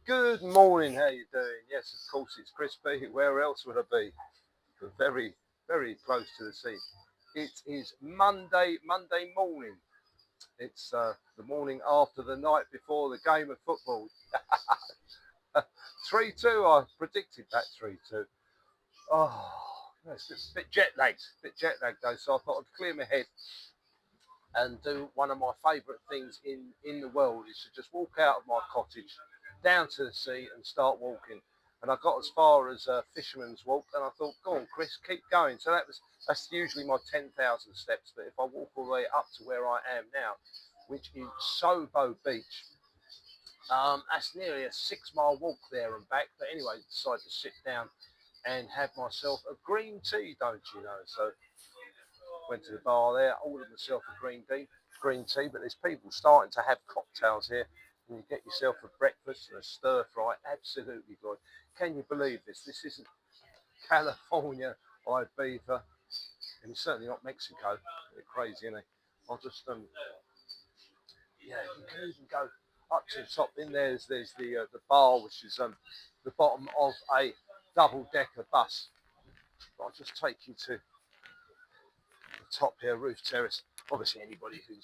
Good morning, how you doing? Yes, of course it's crispy. Where else would I be? But very, very close to the sea. It is Monday morning. It's the morning after the night before the game of football. 3-2, I predicted that 3-2. Oh, it's a bit jet lagged though, so I thought I'd clear my head and do one of my favourite things in the world is to just walk out of my cottage down to the sea and start walking. And I got as far as Fisherman's Walk, and I thought, go on, Chris, keep going. So that's usually my 10,000 steps. But if I walk all the way up to where I am now, which is Sobo Beach, that's nearly a 6 mile walk there and back. But anyway, I decided to sit down and have myself a green tea, don't you know? So went to the bar there, ordered myself a green tea, but there's people starting to have cocktails here, and you get yourself a breakfast and a stir fry, absolutely good. Can you believe this? This isn't California, Ibiza, and it's certainly not Mexico. They're crazy, isn't it? I'll just yeah, you can even go up to the top. In there's the bar, which is the bottom of a double-decker bus. I'll just take you to the top here, roof terrace. Obviously, anybody who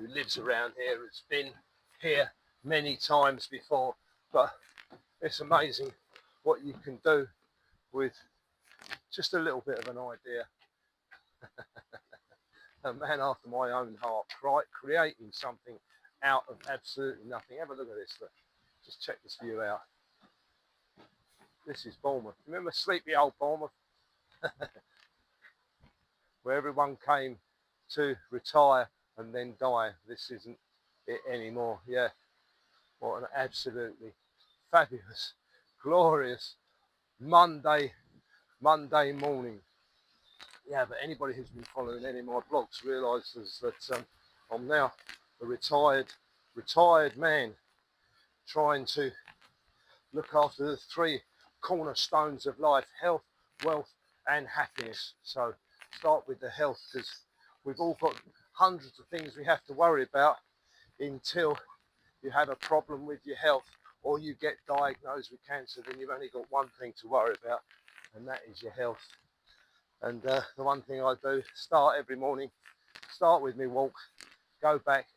lives around here has been here many times before, but it's amazing what you can do with just a little bit of an idea. A man after my own heart, right? Creating something out of absolutely nothing. Have a look at this. Look. Just check this view out. This is Bournemouth. Remember sleepy old Bournemouth? Where everyone came to retire and then die. This isn't it anymore. Yeah, what an absolutely fabulous, glorious Monday morning. Yeah, but anybody who's been following any of my blogs realises that I'm now a retired man trying to look after the three cornerstones of life: health, wealth and happiness. So start with the health, because we've all got hundreds of things we have to worry about until you have a problem with your health or you get diagnosed with cancer. Then you've only got one thing to worry about, and that is your health. And the one thing I do, start every morning, start with me walk, go back,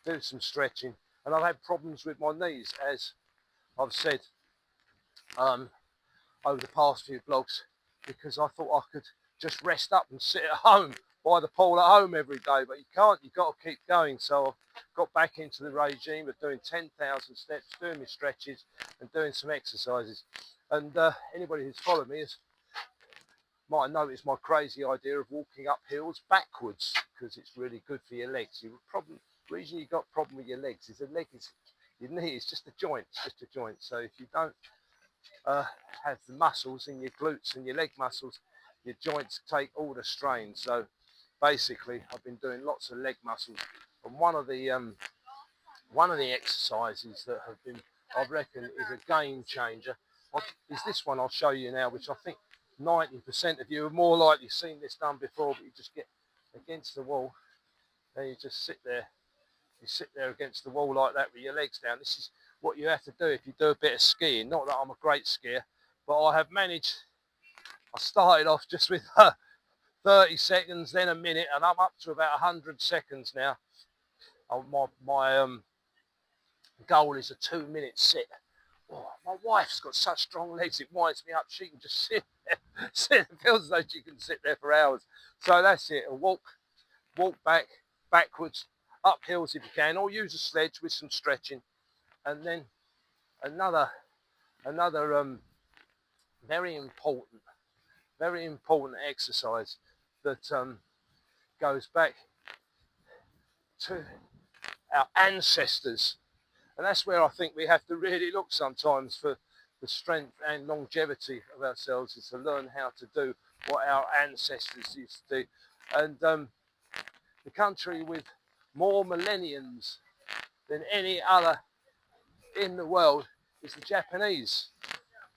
do some stretching. And I've had problems with my knees, as I've said over the past few blogs, because I thought I could just rest up and sit at home by the pool at home every day, but you can't. You've got to keep going. So I've got back into the regime of doing 10,000 steps, doing my stretches and doing some exercises. And anybody who's followed me might have noticed my crazy idea of walking up hills backwards, because it's really good for your legs. The reason you've got a problem with your legs is your knee is just a joint, So if you don't have the muscles in your glutes and your leg muscles, your joints take all the strain. So basically, I've been doing lots of leg muscles, and one of the exercises that have been, I reckon, is a game changer is this one I'll show you now, which I think 90% of you have more likely seen this done before. But you just get against the wall and you just sit there. You sit there against the wall like that with your legs down. This is what you have to do if you do a bit of skiing. Not that I'm a great skier, but I have managed. I started off just with 30 seconds, then a minute, and I'm up to about 100 seconds now. My goal is a 2-minute sit. Oh, my wife's got such strong legs, it winds me up. She can just sit there. It feels as though she can sit there for hours. So that's it. A walk backwards, up hills if you can, or use a sledge with some stretching. And then another very important exercise that goes back to our ancestors. And that's where I think we have to really look sometimes for the strength and longevity of ourselves, is to learn how to do what our ancestors used to do. And the country with more millenniums than any other in the world is the Japanese,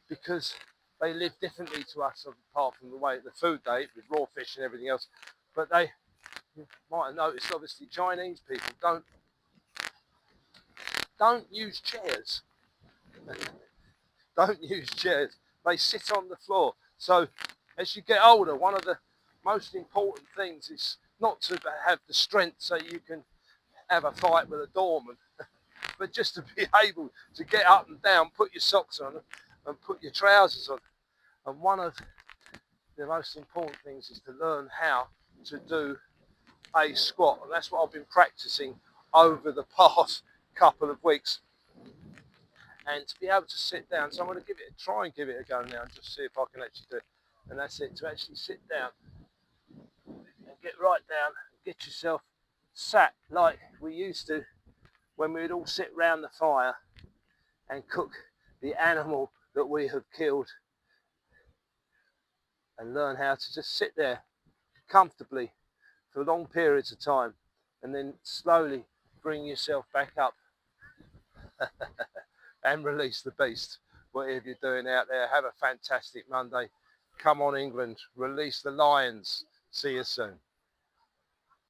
because they live differently to us, apart from the way the food they eat with raw fish and everything else. But you might have noticed, obviously, Chinese people don't use chairs. Don't use chairs. They sit on the floor. So as you get older, one of the most important things is not to have the strength so you can have a fight with a doorman, but just to be able to get up and down, put your socks on and put your trousers on. And one of the most important things is to learn how to do a squat. And that's what I've been practicing over the past couple of weeks. And to be able to sit down, so I'm going to try and give it a go now and just see if I can actually do it. And that's it, to actually sit down and get right down and get yourself sat like we used to when we'd all sit round the fire and cook the animal that we have killed, and learn how to just sit there comfortably for long periods of time and then slowly bring yourself back up and release the beast. Whatever you're doing out there, have a fantastic Monday. Come on, England, release the lions. See you soon.